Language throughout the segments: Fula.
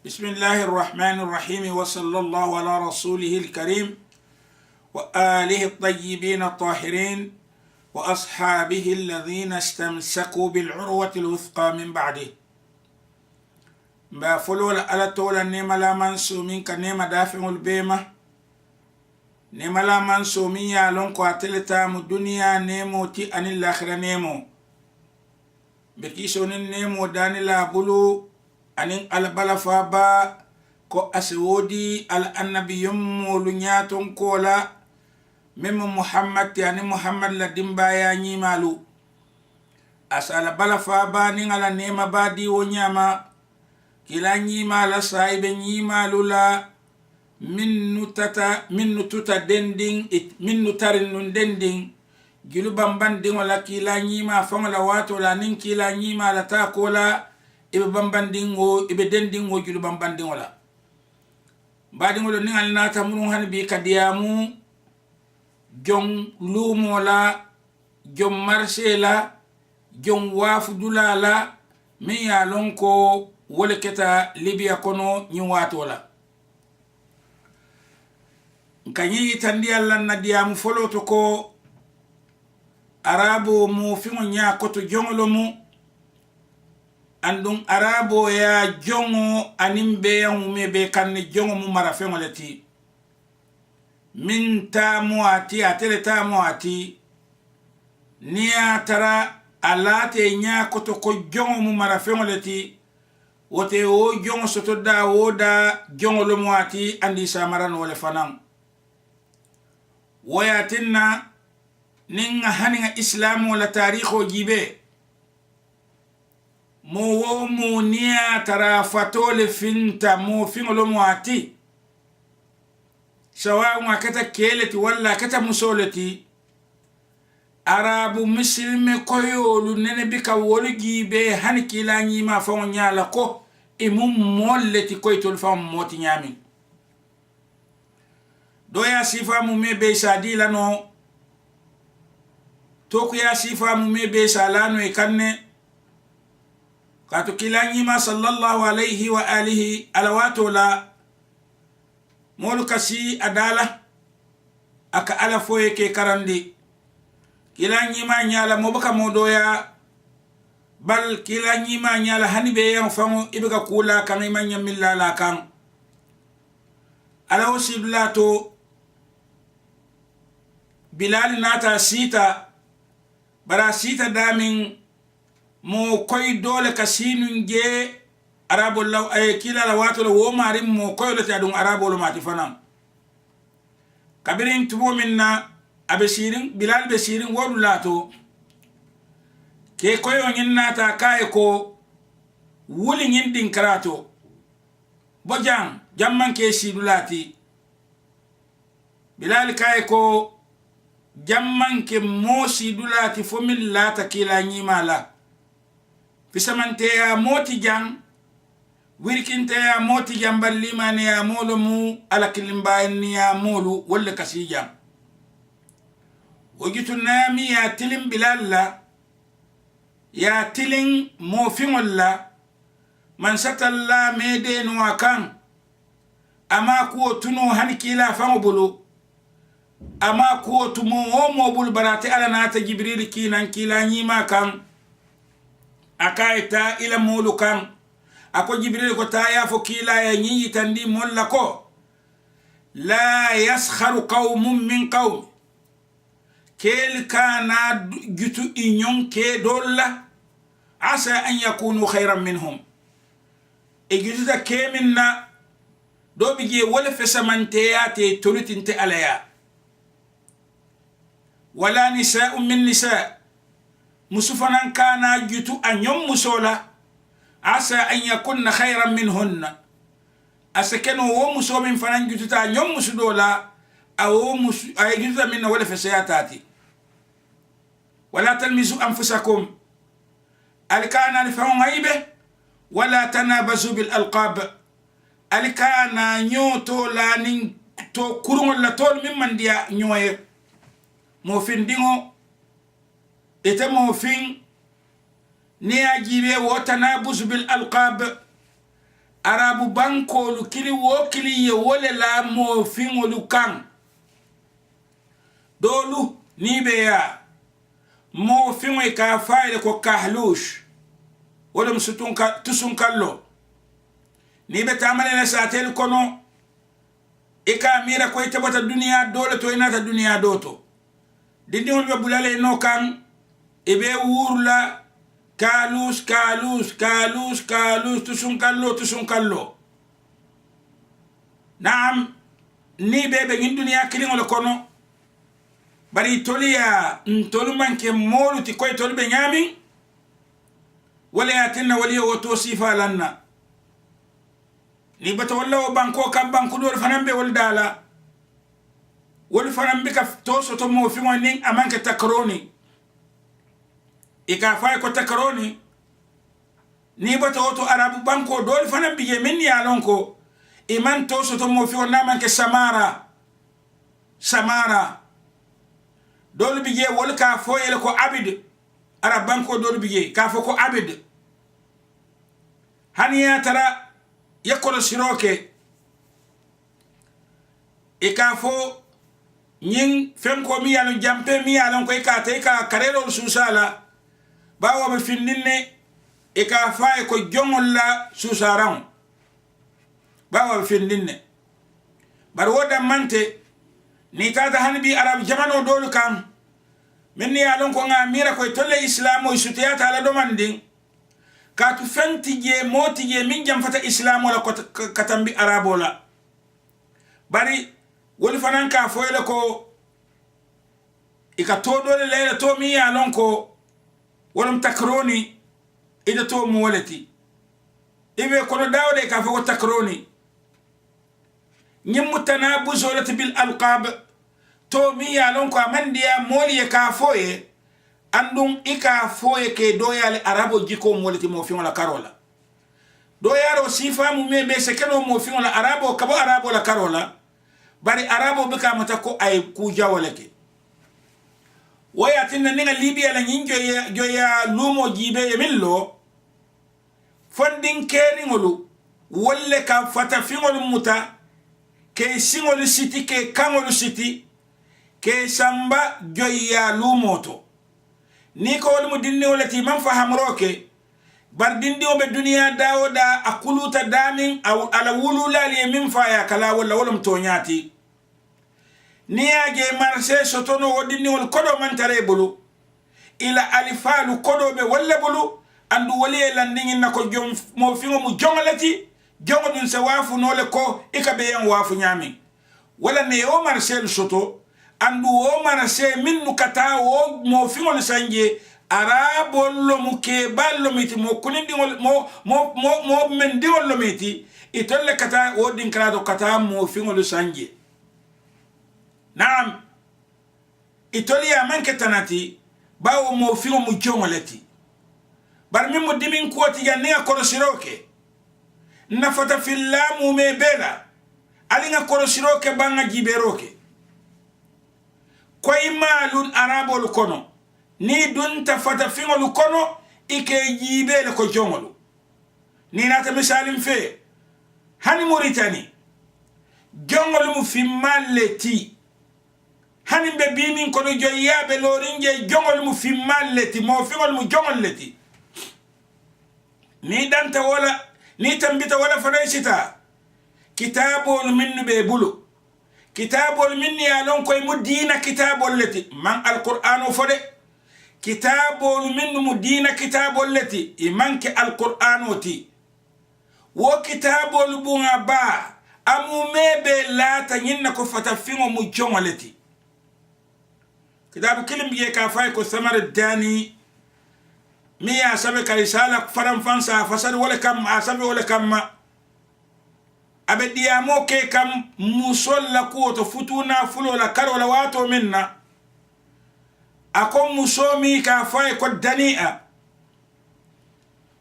بسم الله الرحمن الرحيم وصلى الله على رسوله الكريم وآله الطيبين الطاهرين وأصحابه الذين استمسكوا بالعروة الوثقى من بعده. بافلول على طول النعمة لا منسومين كنعمة دافع البيمة نعمة لا منسومين يالونكو أتلتام الدنيا نيمو تي أن الآخرة نيمو بكيسون النيمو داني لا بلو anin albala faba ko aswodi al annabiyum mulunyaton kola memo muhammad yani muhammad la dimbaya nyimalu asala bala faba nin ala nema badi wonyama kila nyima la saibe nyimalu la minnu tuta dending minnu tarin nun dending gilu bambanding wala kila nyima fangala wato la nin kila nyima la ta kola ibe bambandingo ibe dendingo julu bambandingo la badingo lo ningal nata munu han bi kadiyamu jong lumo la jom marché la jom wafudula la mi ya lonko wole keta libya kono nyi wato la kanyi tandi alla na diyamu folo to ko arabo mu fingo nya koto jongolo mu andum arabo ya jongo animbe ya umebe kanne jongo mu marafengo leti min tamu ati atele tamu ati niya tara alate nya koto ko jongo mu marafengo leti wote o jongo soto da woda jongo lo mu ati andi samaran wala fanam wayatinna ninga haninga islamu wala tarikho jibe mo mo niya tara fatole finta mo fingolo mo ati sawa kata keleti walla kata musoleti arabu muslime koyolu nene bika wolugi be hanki la nyima fa nyala ko imum molleti koytol fa moti nyami doya sifa mu mebe sadila no toku ya sifa mu mebe salano e kanne kato kila nyima sallallahu alayhi wa alihi alawato la molu kasi adala aka ala foye ke karandi kila nyima nyala mobaka modoya bal kila nyima nyala hanibe yang fango ibega kula kan imanya millala kan ala osiblato bilal nata sita bara sita damin mo koy dole kasinun je arabo law ay kila la wato wo marim mo koy lo tadun arabo lo mati fanam kabirin tubo minna abesirin bilal besirin wodu lato ke koyo nyinna ta kay ko wuli nyindin karato bojang jamman ke sidulati bilal kay ko jamman ke mo sidulati fomil lata kila nyimala fisamante ya moti jang wirkinte ya moti jambal limane ya molo mu ala kilimbaani ya molu wala kasijam ojitu nami ya tilim bilalla ya tilin mo fimolla man satalla mede no akan ama ko tuno hanikila fango bulu ama ko tumo mo bulu barate ala nata jibril kinan kila nyima kan akaita ila mulu kan ako jibril ko taya fo kila ya nyi tandi molla ko la yaskharu qaumun min qaum kel kana jutu inyon ke dolla asa an yakunu khayran minhum e juta keminna do bije wala fesamante yate tolutinte alaya wala nisa'un min nisa' musufanan kana jutu anyom musola asa an yakunna khayran minhunna asakeno wo muso min fanan jutu ta anyom musudola aw musu ay jutu min wala fasayatati wala talmizu anfusakum alkana lifahum aibe wala tanabazu bil alqab alkana nyoto la nin to kurungol la tol mimman dia nyoye mo findingo ite mo fin ni ajibe wota na busu bil alqab arabu bankolu kili wo kili ye wole la mo fingolu kan dolu ni be ya mo fingoy ka fayle ko kahlush wala msutun ka tusun kallo ni be tamale na satel kono ika mira ko ite bata dunia dole to inata dunia doto dindi on be bulale no kan ibe wurla kalus tusun kallo naam ni bebe ngin dunia kilingol kono bari toliya ntolu manke molu ti koy tolu be nyami wala yatinna wali o to sifa lanna ni bata walla o banko kam banku do fanambe wal dala wal fanambe ka to soto mo fi woni amanke takroni ika fay ko takroni ni bata o to arabu banko do fanambe je min ya lonko iman to soto mo fi wona manke samara dolu bije wol ka foyel ko abid arab banko dolu bije ka fo ko abid haniya tara yakoro siroke e ka fo nyin fenko mi yalon jampe mi yalon ko ka te ka karero susala bawo be finninne e ka fay ko jongol la susaran bawo be finninne bar woda mante ni tata hanbi arab jamano dolu kan minni yalon ko nga mira ko tolle islamo isutiyata ala domandin ka tu fenti je moti je min jam fata islamo la katambi arabola bari wol fanan ka foyle ko ika to dole leela to mi yalon ko wolum takroni ida to mo wolati ibe ko no dawde ka fo takroni nyim tanabuzo bil alqab to mi yalon ko amandiya moli ka foye andum ika foye ke doyale arabo jiko moliti mo fi wala karola doyaro sifa mu mebe sekeno mo fi wala arabo kabo arabo la karola bari arabo bika mata ko ay ku jawaleke waya tinna ninga libya la nyinjo ya lumo jibe yemillo fondin keni ngolu wolle ka fata fi ngolu muta ke singolu siti ke kangolu siti ke samba joya lumoto ni ko wol mu dinni wolati man fahamroke bar dindi o be duniya dawoda akuluta damin aw ala wulula li min faya kala wala wolum tonyati ni age marse sotono wodinni wol kodo man tare bulu ila alifalu kodo be wala bulu andu wali landingin nako jom mo fingo mu jongalati jongo dun se wafu nole ko ikabe yan wafu nyami wala ne o marse soto andu o marase minnu kata o mo fingol sanje arabo lo muke ballo miti mo kunindi mo mendi lo miti itolle kata o din krado kata mo fingol sanje naam itoli ya manke tanati bawo mo fingo mu jongolati bar min mo dimin ko ti ya ne korosiroke nafata fillamu me bela alinga korosiroke banga jiberoke koy malun arabol kono ni dun tafata fingol kono ike jibele ko jongolu ni nata misalim fe hani Mauritanie jongolu mu fi malleti hani be bimin kono joyabe lorinje jongolu mu fi malleti mo fingol mu jongolleti ni danta wala ni tambita wala fanaysita kitabul minnu be bulu kitabol minni yalon koy mudina kitabol leti man alqur'anu fode kitabol minnu mudina kitabol leti imanke alqur'anu ti wo kitabol bunga ba amu mebe lata nyinna ko fata fingo mu jongoleti kitabu kilim biye ka fay ko samar dani miya sabe ka risala faram fansa fasad wala kam asabe wala kam abe diyamo ke kam musol la kuoto futuna fulo la karo la wato minna akon musomi ka fay ko dani'a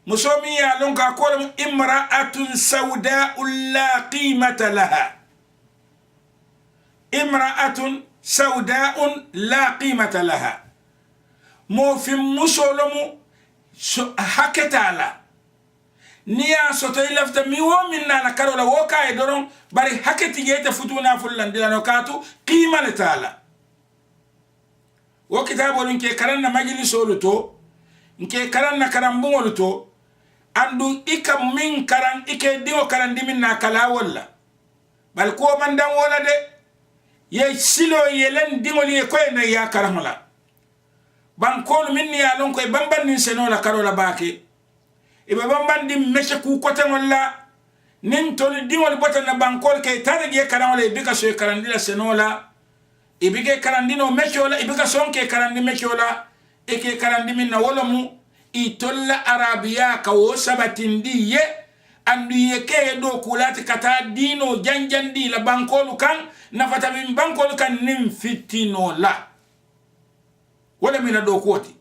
musomi ya lon ka ko imra'atun sawda'un la qimata laha imra'atun sawda'un la qimata laha mo fi musolomu haketala niya soto ilafta mi wo min na karola wo kay doron bari hakati yete futuna fullan dilano katu qima le taala wo kitabo nke karanna majlisolu to nke karanna karambungolu to andu ika min karan ike diwo karan dimin na kala walla bal ko mandan wala de ye silo yelen dingoli e koy na ya karamala bankol minni ya lon koy bamban nin senola karola baake ibe bamban dim meche ku kote walla nin tol dingol botana bankol kay tane ge karamala e bika so karandila senola e bige karandino mechola e bika sonke karandi mechola e ke karandi min na wala mu itolla arabiya ka wo sabatindi ye andu ye ke do kulati kata dino janjandi la bankolu kan nafata min bankolu kan nim fitino la wala mina do koti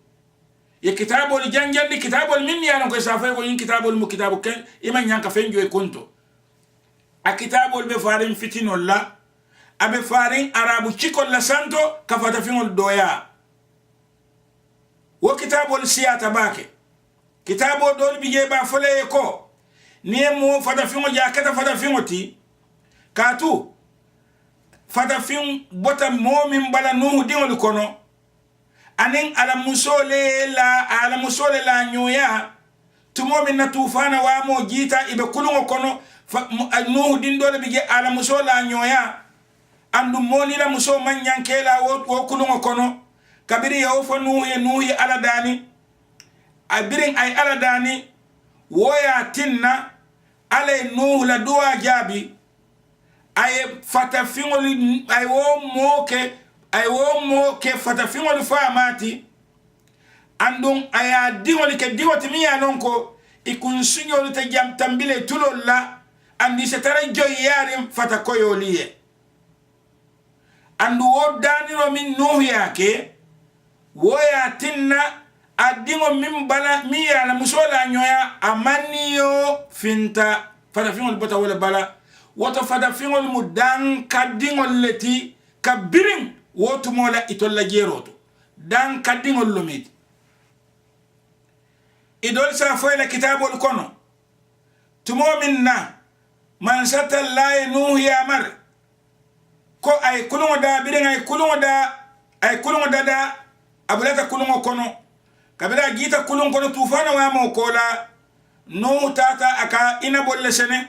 ye kitabol janjandi kitabol minni ya ko safay ko yin kitabol mu kitabu ken iman yanka fenjo e konto a kitabol be farin fitino la abe farin arabu chikol la santo kafata fingol doya wo kitabol siyata bake kitabo dol bije ba fole ko ni mo fata fingo jakata fata fingo ti katu fata fin bota momin bala nuhu dingol kono anin ala musole la nyoya tumomin na tufana wa mo jita ibe kulungo kono nuhu din dole bije ala musola nyoya andu moni la muso manyankela wo kulungo kono kabiri yaw fo nuhu ala dani abirin ay ala dani woya tinna ale nuhu la duwa jabi ay fata fingol ay wo moke fata fingol famati andun aya dingol ke dingoti mi ya nonko ikun sunyol te jam tambile tulolla andi se tara joy yarim fata koyoliye andu wo daniro min nuhu yake woya tinna adingo min bala mi ya la musola nyoya amaniyo finta fata fingol bota wala bala woto fata fingol mu dan kadingol leti kabirin woto mola itolla jeroto dan kadingol lumit idol sa foyla kitabul kono tumo minna man satallahi nuhu ya mar ko ay kulungo da birin ay kulungo da abulata kulungo kono kabira gita kulungo kono tufana wa mo kola no tata aka ina bolle sene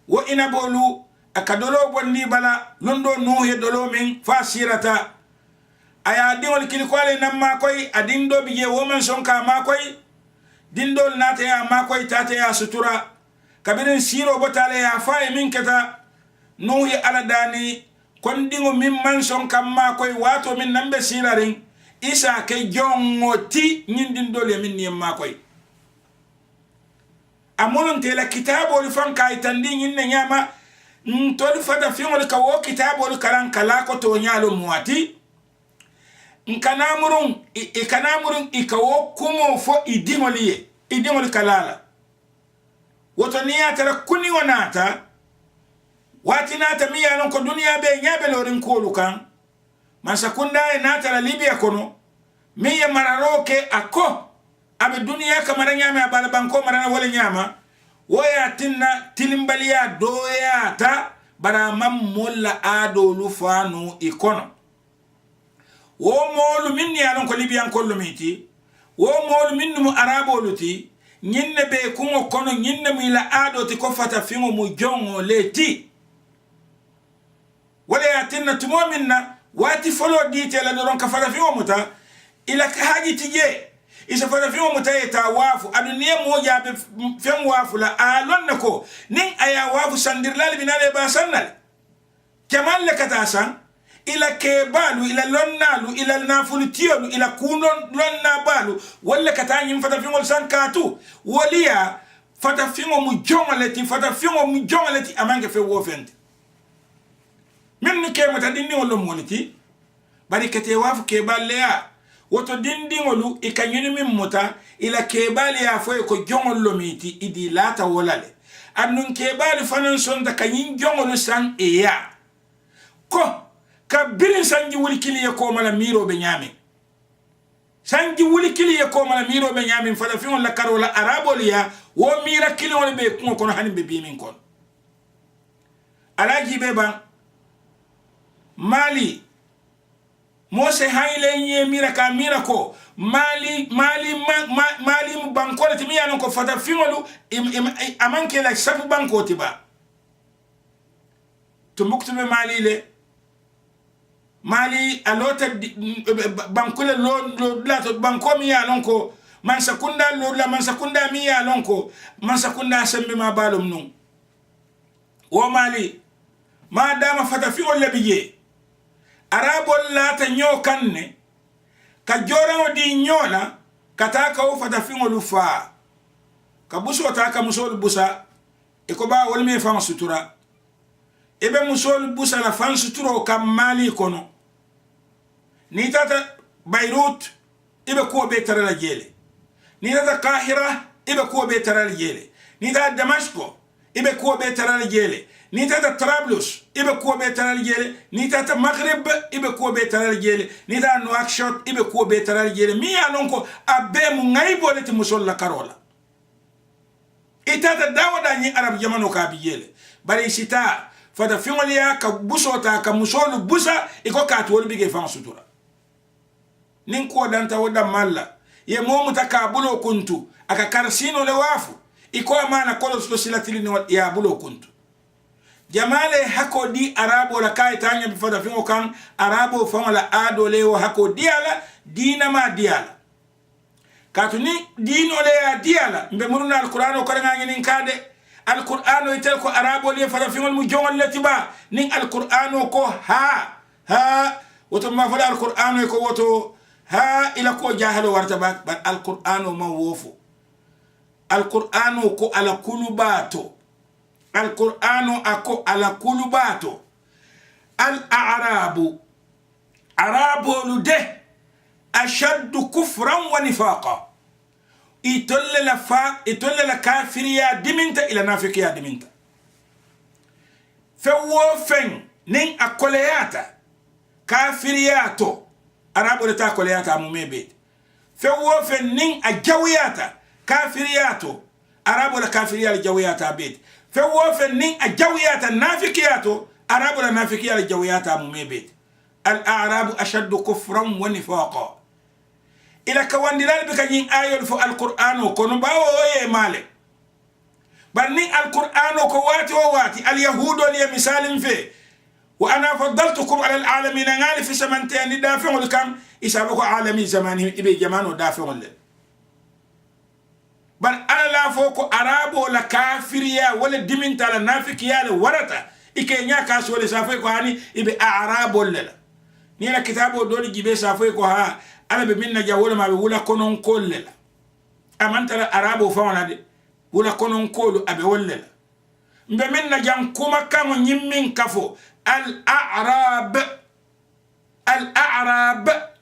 wo ina bolu aka dolo bondi bala londo no he dolo min fasirata aya dingol kilikwale namma koy adindo biye woman sonka ma koy dindol nata ya ma koy tata ya sutura kabirin siro botale ya fae min keta no he ala dani kondingo min man sonka ma koy wato min nambe sirarin isa ke jongo ti nyindin dole min ni ma koy amulun te la kitabo li fanka itandi nyinne nyama ntol fata fingol ka wo kitabo li karan kala ko to nyalo muati nkanamurun ikawo kumo fo idingoli kalala woto niya tara kuni wanata wati nata miya non ko duniya be nyabe lorin kolu kan masakunda e nata la Libya kono miya mararoke ako abe duniya kamara nyame abala banko marana wala nyama woya tinna tilimbaliya doya ta bara mamulla ado lufanu ikono wo molu minni alon ko Libyan kollo miti wo molu minnu mu arabo luti nyinne be kungo kono nyinne mu ila ado ti ko fata fingo mu jongo leti wala ya tinna tumo minna wati folo dite la doron ka fata fingo muta ila ka haji tije isa fata fingo muta eta wafu aduniye moja be fen wafu la alon nako nin aya wafu sandirlal binale ba sannal kamal le katasan ila kebalu ila lonnalu ila nafulutiyolu ila kunon lonna balu wala katanyim fata fingol sankatu waliya fata fingo mu jongaleti amange fe wofent minni kemata dindingolu moliti bari kete wafu keballe ya woto dindingolu ikanyuni min muta ila kebali ya foye ko jongollo miti idi lata wolale annun kebali fanan sonda kanyin jongolu san eya ko ka birin sanji wuli kiliye ko mala miro be nyame sanji wuli kili ye ko mala miro be nyamin fala fi on la karola arabo liya wo mira kili on be ko kono hanin be bimin kon alaji be ban mali mose hayle nye mira ka mira ko mali mu banko le timi yanon ko fata fingolu amanke la sabu banko tiba tumbuktu be mali le mali alota banko le lo la to banko mi yanon ko man sakunda lo la man sakunda mi yanon ko man sakunda sembe ma balum nun wo mali ma dama fata fingol le biye arabol la ta nyokanne ka joran di nyola kataka o fata fingolu fa ka buso ta ka musol busa e ko ba wol me fa sutura e be musol busa la fan suturo kam mali kono ni tata Beirut e be ko be tarala jele ni tata Kahira e be ko be tarala jele ni tata Damasco e be ko be tarala jele ni tata Trablus ibe ko be taral jele ni tata Maghrib ibe ko be taral jele ni tata Nouakchott ibe ko be taral jele mi alon ko abbe mu ngay bolati musolla karola itata dawada ni arab jamano ka bi jele bari sita fata fingoliya ka busota ka musolu busa iko ka to bi ge fan sutura nin ko danta wada malla ye momu takabulo kuntu aka karsino le wafu iko amana kolos to silatili ni ya bulo kuntu jamale hako di arabo la kai tanya bi fada fingo kan arabo famala ado leo hako diala dina ma diala katuni dino le diala mbe muruna alqur'ano ko nga ngin kade alqur'ano itel ko arabo le fada fingo mu jongol letiba nin alqur'ano ko ha woto ma fada alqur'ano ko woto ha ila ko jahalo warta ba alqur'ano ma wofu alqur'ano ko ala kulubato القرآن أكو على كلباتو الأعراب عرب لده أشد كفرا ونفاقا يتولى لكافر يا دمنت إلى نافق يا دمنت فوفن نين أكولياتا كافرياتو عرب لتا أكولياتا أمومي بيت فوفن نين أجوياتا كافرياتو عرب لكافريا الجوياتا بيت فوفن نين الجويات النافقيات عرب النافقيات الجويات مميبت الأعراب أشد كفرا ونفاقا إلى كوان دلال بكين آية في القرآن وكون باو مالك بني القرآن وواتي اليهود ولي مثال فيه وأنا فضلتكم على العالمين غالي في سمنتين دافعوا لكم إسابقوا عالمي زمانهم إبي جمانو دافعوا لهم بل أنا لا فوق عرب ولا كافريا ولا دمنت على نافقيا ورتا إكي نيا كاس ولا سافيكو هاني إبي أعراب ولا نيلا كتابو دولي جيبي سافيكو ها أنا بمنا جاولا ما بيقولا كونون كول لا أمان ترى عرب فاونا دي ولا كونون كولو أبي ولا بمنا جان كوما كامو نيمين كفو الأعراب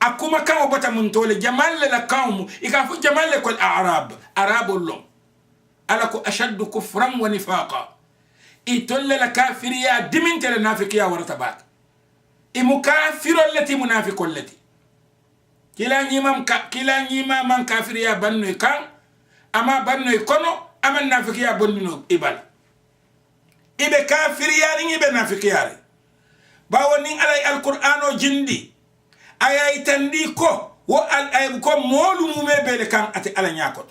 أكما كانوا بتا منتولي جمال لكاوم إكافو جمال لكو الأعراب أراب اللهم ألكو أشد كفرا ونفاقا إتول لكافريا دمنت لنافقيا ورتبات إمكافر التي منافق التي كلا نيما من كافريا بنو كان أما بنو كونو أما النافقيا بنو إبالا إبه كافريا إبه نافقيا باونين على القرآن جندي aya itandi ko wo ay ko molu mume bele kan ati ala nyakot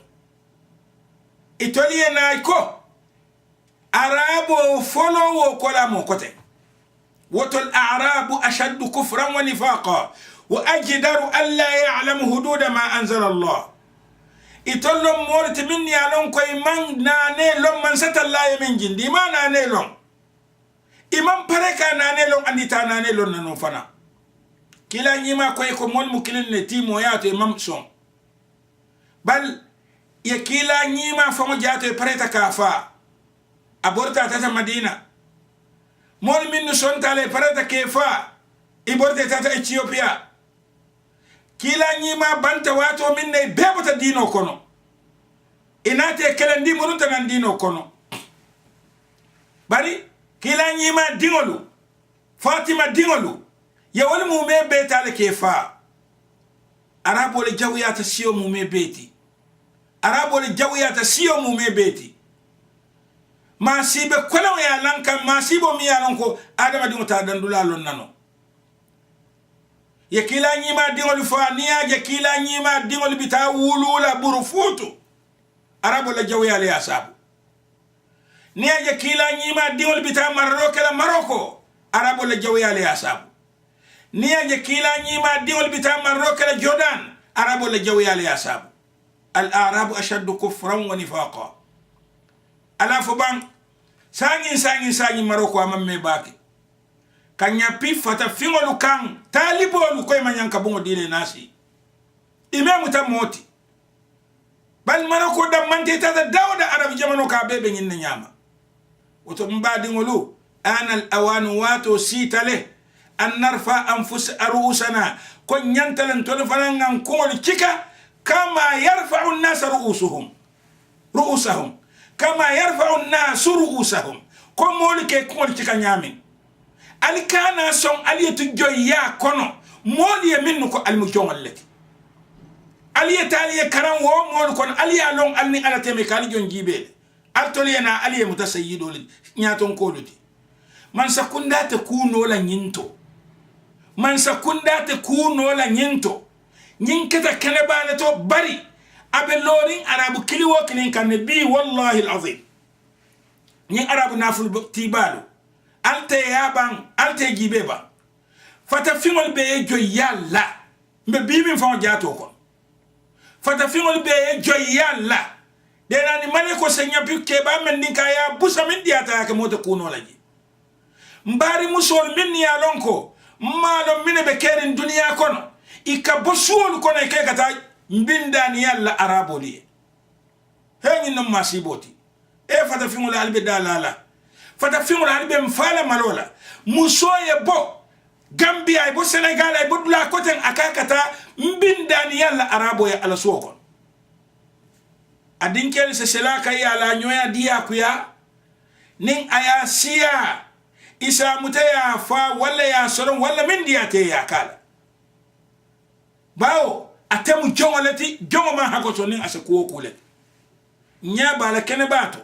itoliye na ko arabo folo wo kola mo kote wotol a'rabu ashaddu kufran wa nifaqa wa ajdaru alla ya'lamu hudud ma anzala Allah itollo morti minni alon koy man nane lom man satalla yemin jindi ma nane lom imam pareka nane lom andita nane lom nanu fana kila nyima koy ko mol mukilin ne timo yato imam son bal ya kila nyima famo jato pareta kafa aborta tata Madina mol min son tale pareta kefa iborte tata Ethiopia kila nyima banta wato min ne bebota dino kono inate kelendi murunta nan dino kono bari kila nyima dingolu Fatima dingolu ya wani mume betale kefa arabo le jawiyata siyo mume beti arabo le jawiyata siyo mume beti ma sibe kola ya lanka ma sibo mi ya lanko adama di mota dandula lon nano ye kila nyima dingol fa niya je kila nyima dingol bita wulula burufutu arabo le jawiya le asabu niya je kila nyima dingol bita maroko la maroko arabo le jawiya le asabu niya je kila nyima dingol bita maroko la jordan arabo le jawiya le asabu al arabu ashaddu kufran wa nifaqa ala fo bang sangi maroko amamme baki kanya pi fata fingolu kan talibolu koy manyanka bongo dile nasi imam tamoti bal maroko da mante tata dawda arab jamano ka bebe nyinna nyama oto mbadi ngolu ana al awan wato sitale an narfa anfus arusana ko nyantalan to falangan ko cika kama yarfa'u an-nas ru'usahum kama yarfa'u an-nas ru'usahum ko molike ko cika nyami alikana son aliyatu joya kono moli minnu ko almu jongallati aliyata aliye karan wo mol kono aliya long alni alateme kali jonjibe altoliyana aliye mutasayyido nyaton koludi man sakunda te kuno la nyinto man sakunda te kuno la nyinto nyinkata kenebale to bari abe lorin arabu kiliwo kinin kan bi wallahi alazim nyin arabu naful tibalu alte yaban alte gibeba fata fingol be joyalla mbe bibi fon jato ko fata fingol be joyalla de nani mane ko senya bukke ba men dinka ya busa min diata ke moto kuno laji mbari musol min ya lonko malo mine be kerin duniya kono ikabosuol kono ke kata mbindani yalla araboli henyi no masiboti e fata fingol albe dalala fata fingol albe mfala malola musoye bo Gambia ibo Senegal ibo dula koten akakata mbindani yalla arabo ya ala soko adinkel se selaka ya la nyoya dia kuya nin aya siya isa mutaya fa wala ya soron wala min dia te ya kala bawo atemu jongolati jongoma hakoto nin asako kule nya bala kene bato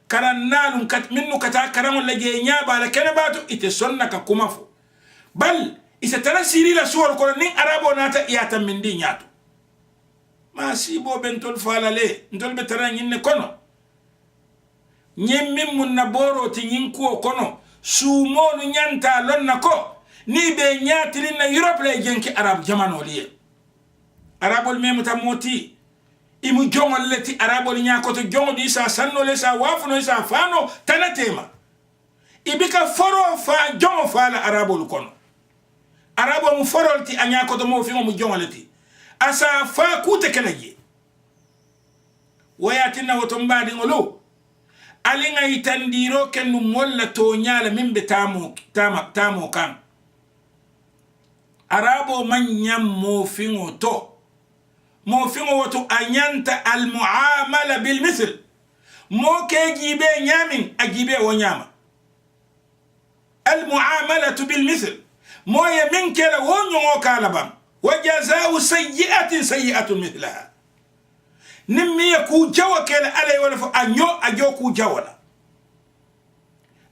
karan nalum kat minnu kata karamul lage nya bala kene bato ite sonna ka kumafo bal isa tara siri la suwal ko nin arabo nata iyata mindi nyato ma sibo bentol falale ntol be tara nyinne kono nyemmin mun na boro ti nyinko kono sumonu nyanta lonna ko ni be nyatiri na Europe le jenki arab jamano liye arabol memuta moti imu jongol leti arabol nyako to jongo di sa sanno le sa wafuno sa fano tanatema ibika foro fa jongo fa la arabol kono arabo mu forolti anyako to mo fi mo jongolati asa fa kute kelaje wayatina woto mbadi ngolo alinga itandiro kenu molla to nyala mimbe tamo kan arabo manyam mo fingo to mo fingo woto anyanta al muamala bil mithl mo ke jibe nyamin ajibe wo nyama al muamalatu bil mithl moye min kela wonyo kalabam wajazaa'u sayyi'atin mithlaha nimmi yaku jawa kela alay wala fa ajo ku jawala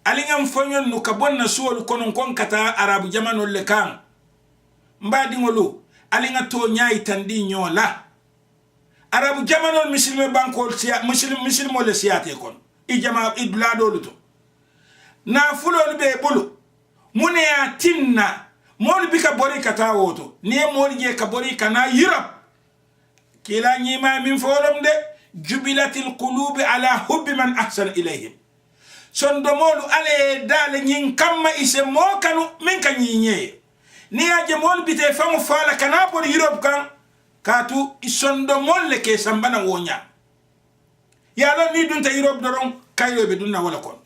alingam fonyon no kabonna suwol konon kon kata arabu jamano le kan mbadi ngolo alinga to nyaay tandi nyola arabu jamano muslime bankol siya muslimo le siyate kon ijama idlado luto na fulol be bulu mune ya tinna mol bika bori kata woto ni mol je ka bori kana Europe kila nyima min forum de jubilatil qulub ala hubbi man ahsana ilayhim sondo molu ale dale nyin kamma ise mo kanu min kan nyinye ni aje mol bite famu fala kana bori Europe kan katu isondo mol le ke sambana wonya yalo ni dunta Europe doron kayro be dunna wala kon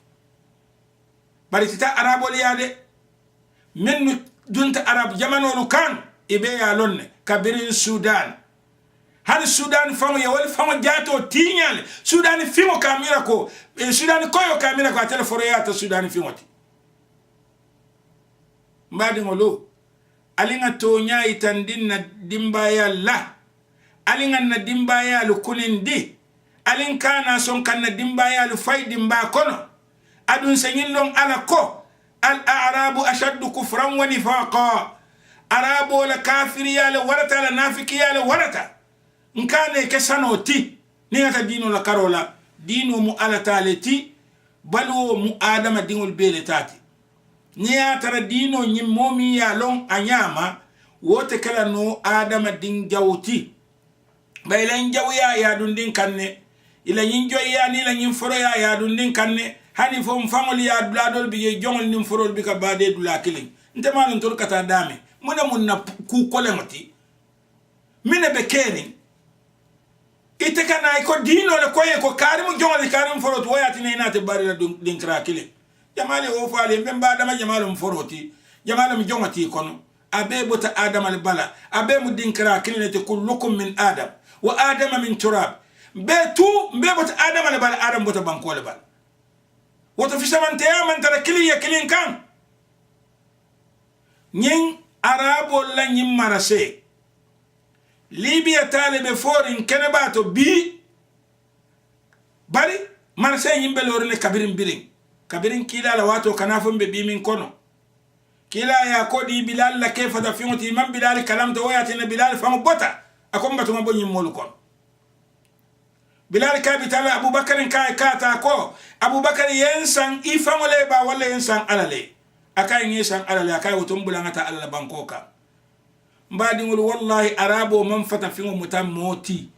bari tita arabol yade min dunta arab jamano kan ibe ya lonne kabirin Sudan hal Sudan famo ya wal famo jato tinyal Sudan fimo kamira ko Sudan koyo kamira ko telefone ya ta Sudan fimoti mbadi ngolo alinga tonya itandin na dimbaya la alinga na dimbaya lu kunindi alin kana son kan na dimbaya lu fay dimba kono adun senyin long ala ko al a'rabu ashaddu kufran wa nifaqa arabo la kafiri ya la warata la nafiki ya la warata nkane ke sanoti ni ngata dino la karola dino mu ala taleti balu mu adama dingol bele tati ni ya tara dino nyi momi ya long anyama wote kala no adama ding jawti baylan jawya ya dundin kanne ila nyin joya ni la nyin foro ya dundin kanne hani fo mfamoli ya duladol bi jongol nim forol bi ka bade dula kilin ntema non tol kata dame muna munna ku kolemoti mine be kering ite kana ko dino le koye ko karimu jongol karim forot wayati ne nate bari la din kra kilin jamali o faale memba dama jamalum foroti jamalum jongati kono abe bota adam al bala abe mu din kra kilin te kullukum min adam wa adam min turab betu mbe bota adam al bala adam bota bankole bala woto fi samante man tara kiliya kilin kan nyin arabo la nyin marase libya talibe forin kenebato bi bari marase nyin belorne kabirin kila la wato kanafum be bi min kono kila ya kodi bilal la kefa da fimuti man bilal kalam to wayati na bilal famu bota akomba to mabo nyin molu kono bilal ka bitala abubakar ka kata ko abubakar yensan ifamole ba wala yensan alale akay yensan alale akay wotum bulangata alla bankoka mbadi ngul wallahi arabo man fata fingo mutam moti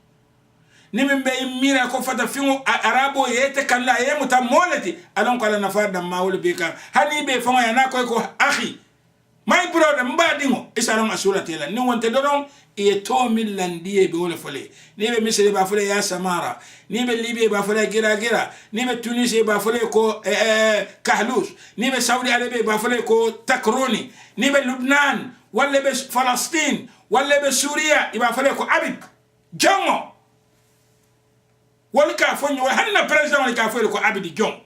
nimbe mira ko fata fingo arabo yete kala ye mutam molati alon kala nafarda mawul beka hani be fonga yana ko akhi my brother mbadi ngo isalon asura tela ni wonte donon e to millandie be wala fole ni be misri ba fole ya samara ni be libye ba fole gira ni be tunisia ba fole ko kahlus ni be saudi arabia ba fole ko takroni ni be lubnan wala be palestine wala be suria ba fole ko abid jongo wala ka fonyo hanna president wala ka fole ko abid jong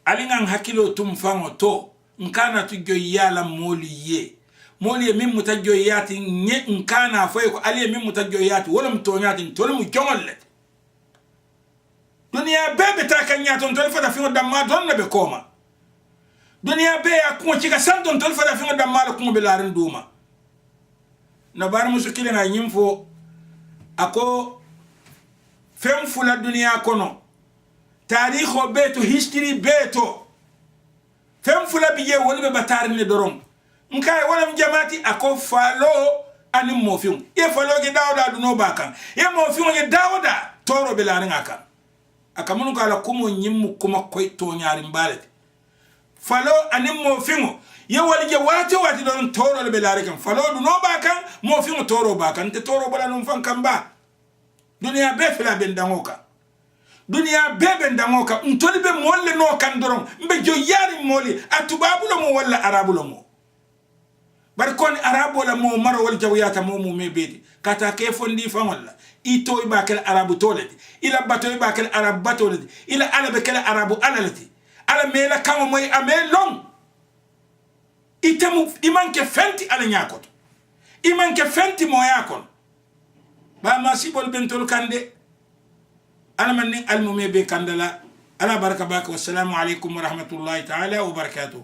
alingan hakilo tumfango to nkana tu joyala moliye min mutajoyati nye nkana foy ko aliye min mutajoyati wala mtonyati tole mu jongolle dunia bebe takanya ton tole fada fingo damma don na be koma dunia be akuma chika santon tole fada fingo damma la kuma be larin duma na bar musukile nga nyimfo ako fem fula dunia kono tarikho beto history beto fem fula biye wala be batarne doron nkai wala mjamati ako falo ani mofium e falo ge dawda duno bakan e mofium ge dawda toro be larin aka akamunu kala kumo nyimmu kuma koy to nyaari mbalete falo ani mofium ye wala ge wati don toro be larin kan falo duno bakan mofium toro bakan te toro bala non fan kamba dunia be fela ben dangoka dunia bebe ndangoka ntoli be molle no kan doron mbe jo yari moli atubabulo mo wala arabulo mo bar kon arabo la mo maro wal jawiyata mo mo mebedi kata ke fondi fa wala ito ibakel arabu toleti ila bato ibakel arab batoleti ila ala bekel arabu alalati ala mela kamo moy amelon itemu imanke fenti ala nyakoto imanke fenti mo yakon ba masibol bentol kande أنا من الممي بكندلا أنا بركة باك والسلام عليكم ورحمة الله تعالى وبركاته.